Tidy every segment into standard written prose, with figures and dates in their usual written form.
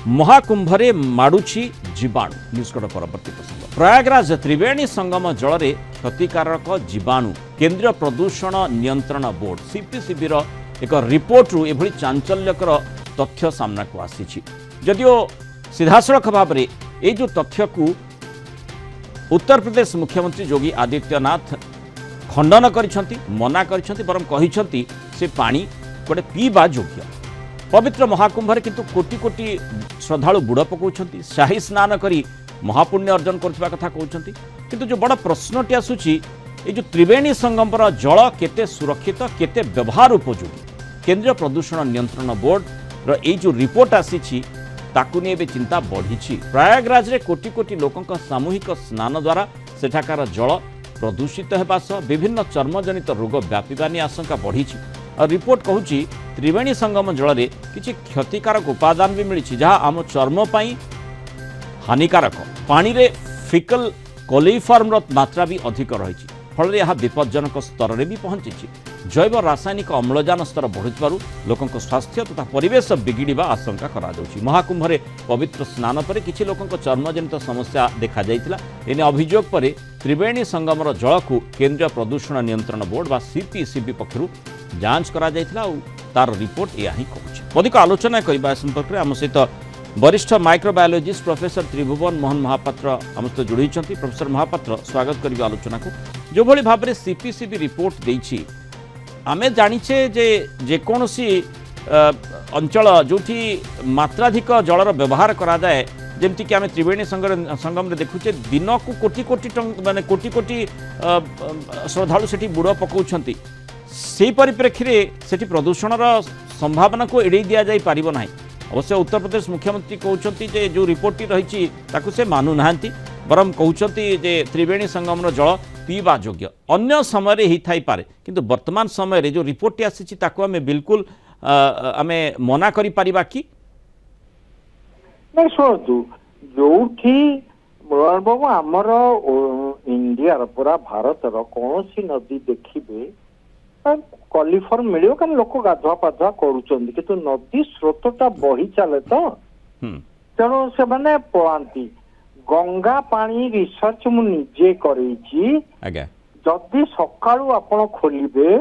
महाकुंभरे माडुछि जीवाणु निष्कट परवर्ती प्रसंग प्रयागराज त्रिवेणी संगम जल में क्षतिकारक जीवाणु केंद्रीय प्रदूषण नियंत्रण बोर्ड सीपीसीबी एक रिपोर्ट रु एभली चांचल्यकर तथ्य सामना को आसी जदियो सीधासलख भाव में ये जो तथ्य को उत्तर प्रदेश मुख्यमंत्री योगी आदित्यनाथ खंडन करिसेंती मना करिसेंती बरम कहिसेंती से पानी गोटे पीवा योग्य पवित्र महाकुंभरे किंतु कोटी कोटी श्रद्धालु बुड़ पकाउछंती शाही स्नान करी महापुण्य अर्जन करथिबा कथा कहउछंती किंतु जो बड़ प्रश्नटी आसुची ये जो त्रिवेणी संगमर जल केते सुरक्षित केते व्यवहार उपयोगी केंद्रीय प्रदूषण नियंत्रण बोर्ड रो जो रिपोर्ट आसी ताकू नहीं चिंता बढ़ी प्रयागराज रे कोटी कोटी लोकंक सामूहिक स्नान द्वारा सेठाकार जल प्रदूषित होगा सह विभिन्न चर्मजनित रोग व्यापीबानी आशंका बढ़ी और रिपोर्ट कहूँ त्रिवेणी संगम जल में किसी क्षतिकारक उपादान भी मिली जहाँ आम चर्म पाई हानिकारक पानी रे फिकल कोलेफॉर्म मात्रा भी अधिक रही फल यह विपज्जनक स्तर में भी पहुंची जैव रासायनिक अम्लजान स्तर बढ़ुवर लोकों स्वास्थ्य तथा परिवेश बिगिड़ा आशंका करा महाकुंभरे पवित्र स्नान पर किसी लोकों चर्मजनित समस्या देखा एने अभियोग पर त्रिवेणी संगमर जल को केंद्रीय प्रदूषण नियंत्रण बोर्ड बा सीपीसीबी पक्षर जांच करा तार रिपोर्ट यह कहूँ अधिक आलोचना करने संपर्क में आम सहित वरिष्ठ माइक्रोबायोलॉजिस्ट प्रोफेसर त्रिभुवन मोहन महापात्र आम सहित जोड़ी प्रोफेसर महापात्र स्वागत करेंगे आलोचना को जो भली भाव में सीपीसीबी रिपोर्ट देछि आमे जानिछे जे जेकोसी अंचल जो मात्राधिक जलर व्यवहार करा जाए जमती कि आम त्रिवेणी संगम देखुचे दिन को कोटी कोटी माने कोटी कोटी श्रद्धालु सेठी बुड़ पकाउछंती से परिप्रेक्षी में सेठी प्रदूषणर संभावना को एड़े दि जाई पारिबो नाही अवश्य उत्तर प्रदेश मुख्यमंत्री कहते जे जो रिपोर्ट रही से मानु नाहांती बरम कहते जे त्रिवेणी संगमर जल पीवा योग्य अन्य समय ही थाई पारे किंतु वर्तमान समय जो रिपोर्ट आसी आम बिल्कुल आम मना करि परिबा कि नहीं शुणु जो बाबू आमर इंडिया पूरा भारत कौन सी नदी देखिए कलिफर्म मिले कारण लोक गाधुआ पाधुआ करुँच कि नदी स्रोतटा बही चले तो तेणु से मैंने पलांती गंगा पानी रिसर्च मु निजे करेछि जदि सकाळु आपण खोलिबे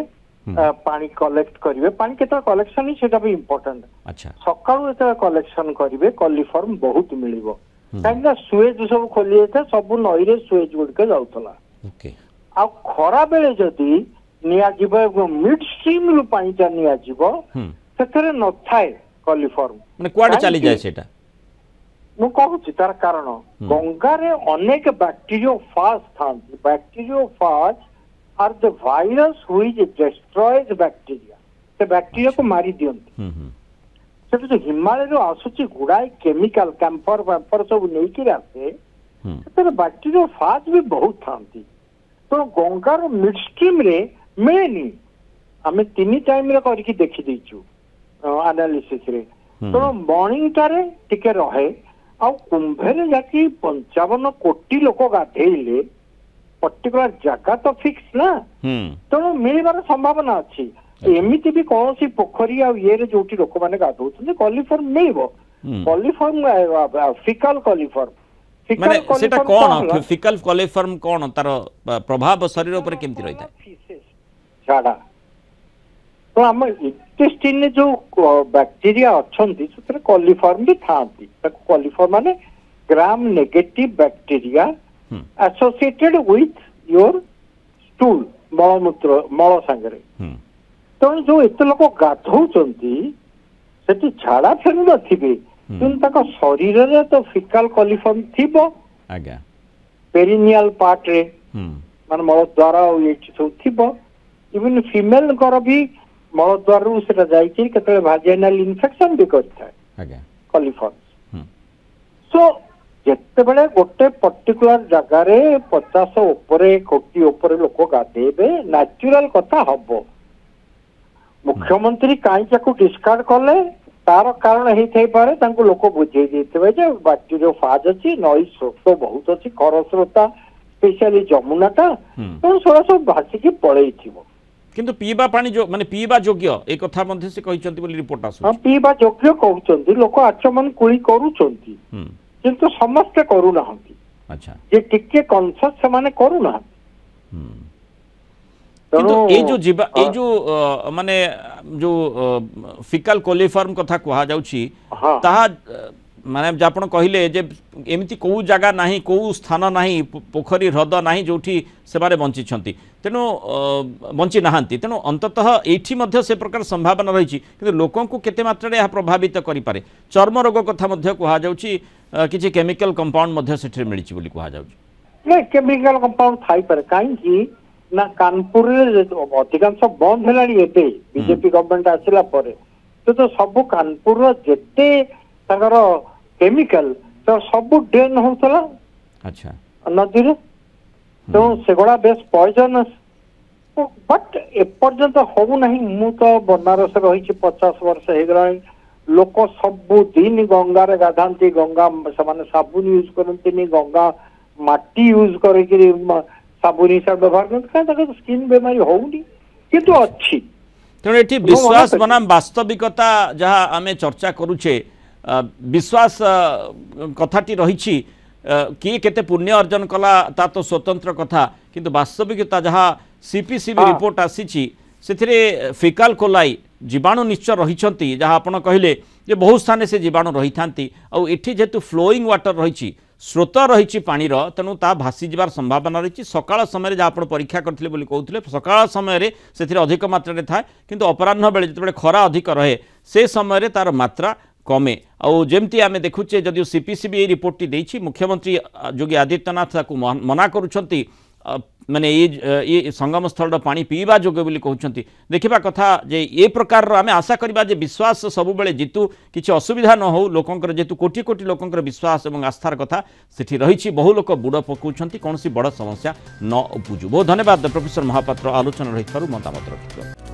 पानी कलेक्ट करिवे पानी केता कलेक्शन सेटा भी इम्पोर्टेंट अच्छा सकाळु एता कलेक्शन करिवे कलिफर्म बहुत मिलिबो काइना सुएज सब खोली था सब नई रे सुएज गुडके जाउतला ओके आ खरा बेले जदि निया जीव मिड स्ट्रीम रु पानी ता निया जीव सेतरे न थाए कलिफर्म माने कुआडे चली जाय सेटा मु कहूँ तार कारण गंगारे अनेक बैक्टीरियोफाज था bacteriophage are the virus which destroys bacteria से बैक्टीरिया को मारी दियंती से जो हिमालय रो आसुची गुड़ाई केमिकल कैंपर वैंपर सब नहीं आसे से बैक्टीरियोफाज भी बहुत थांती तो गंगार मिडस्ट्रीम रे मिलेनी आम 3 टाइम रे करके देखि देइछु एनालिसिस रे तो मॉर्निंग टारे टिके रहे आ कुंभे जाकि 55 कोटी लोक गाधेले पर्टिकुलर जगह तो फिक्स ना तेणु मिलबार संभावना अच्छी एमती भी कौन सी पोखरी ये जो लोक मैंने गाधौन कलिफर्म मिल कलिफर्म फिकल कलिफर्म माने सेटा कोन फिकल कलिफर्म कोन तार प्रभाव शरीर पर केमती रही था झाड़ा तो आम इंटेस्टाइन जो बैक्टीरिया अच्छी से कलिफर्म भी था कलिफर्म माने gram negative bacteria associated with your stool मलमूत्र मल सांगरे तो जो एत लोक गाधौन से झाड़ा फेरु नथिबे किंतु शरीर रे तो फिकल कलिफर्म थिबो आज्ञा पेरिनियल पार्ट रे मान मल द्वारा ये सब थिबो इवन फीमेल कर भी मल द्वारा सेटा जाइछि केतले भाजाइनल इन्फेक्शन भी करता आज्ञा कलिफर्म सो जेते बेले गोटे पर्टिकुलर जगह रे 50 ऊपर कोटी ऊपर लोक गाधेबे नेचुरल कथा हबो मुख्यमंत्री काई जाको डिस्कार्ड कले तार कारण ही पारे तांको लोक बुझे देते जे बैक्टीरियोफाज अच्छी नई स्रोत बहुत अच्छी खर स्रोता स्पेशली जमुनाटा तो सोरा सब भासिकी पड़े किंतु पीवा पानी जो माने पीवा योग्य एक कथा मध्ये से कहिसंती बोली रिपोर्ट आसु हाँ पीवा योग्य कहउचंती लोक आचमन कुली करूचंती किंतु समस्त करू नाहंती अच्छा जे टिके कॉन्शियस से माने करू नाहंती किंतु ए जो जीवा ए जो माने जो फिकल कोलिफॉर्म कथा कहा जाउची ताहा माने आपण कहले जे एमिति को जगह नाही को स्थान नाही पोखरी ह्रद नाही जोठी से बारे बंची छंती तेनु बंची नाहंती तेनु अंततः एठी मध्य से प्रकार संभावना रही किंतु लोकों को केते मात्रा रे प्रभावित करि पारे चर्म रोग कथा मध्य कहा जाउची किछि केमिकल कंपाउंड मध्य सेठी मिलिछि बोली कहा जाउची नै केमिकल कंपाउंड थाई पारे काई कि ना कानपुर रे अधिकांश बंद हेलानी एते बीजेपी गवर्नमेंट आसिला परे तो सब कानपुर रो जेते ताकर केमिकल तो सब ड्रेन होतला अच्छा नदी रे तो सेगोड़ा बेस पॉइजनस बट एपर्यंत हो नहीं मु तो बनारस रही 50 वर्ष हो गला लोक सब दिन गंगा रे गाधांती गंगा से साबुन यूज करती गंगा माटी यूज करके साबुन हिसाब व्यवहार करते स्किन बेमारी होनी किंतु अच्छी तेणु ये विश्वास बनाम वास्तविकता जहाँ आम चर्चा करुचे विश्वास कथाटी रही किए केते पुण्य अर्जन कला ता तो स्वतंत्र कथा किंतु वास्तविकता जहाँ सीपीसीबी रिपोर्ट आसी से फिकाल कोलाई जीवाणु निश्चय रही जहाँ आपण कहले जे बहु स्थान से जीवाणु रही था आठी जेहेतु फ्लोइंग वाटर रही स्रोत रही पानी तेणु ता भासी जबार संभावना रही सकाळ समय जहाँ आप परीक्षा करते कहते सकाळ समय से अधिक मात्रा थाए किंतु अपराह्न बेले जिते खरा अधिक रहे से समय तार मात्रा कमे आउ जमती आम देखुचे जदि सीपीसीबी रिपोर्ट टी मुख्यमंत्री योगी आदित्यनाथ मना करुछंती माने ये संगम स्थल पानी पीवा योग्य बोली कहउछंती देखिबा कथा जे ए प्रकार आम आशा करबा जे विश्वास सब बेले जितु किछि असुविधा न हो लोकंकर जेतु कोटी कोटी लोकंकर विश्वास एवं आस्थार कथा सेठी रहिछि बहु लोक बुड़ पकाउछंती कोनोसी बड़ समस्या न उपुजु बहुत धन्यवाद प्रोफेसर महापात्र आलोचना रहिथारु मतामत रखिथारु।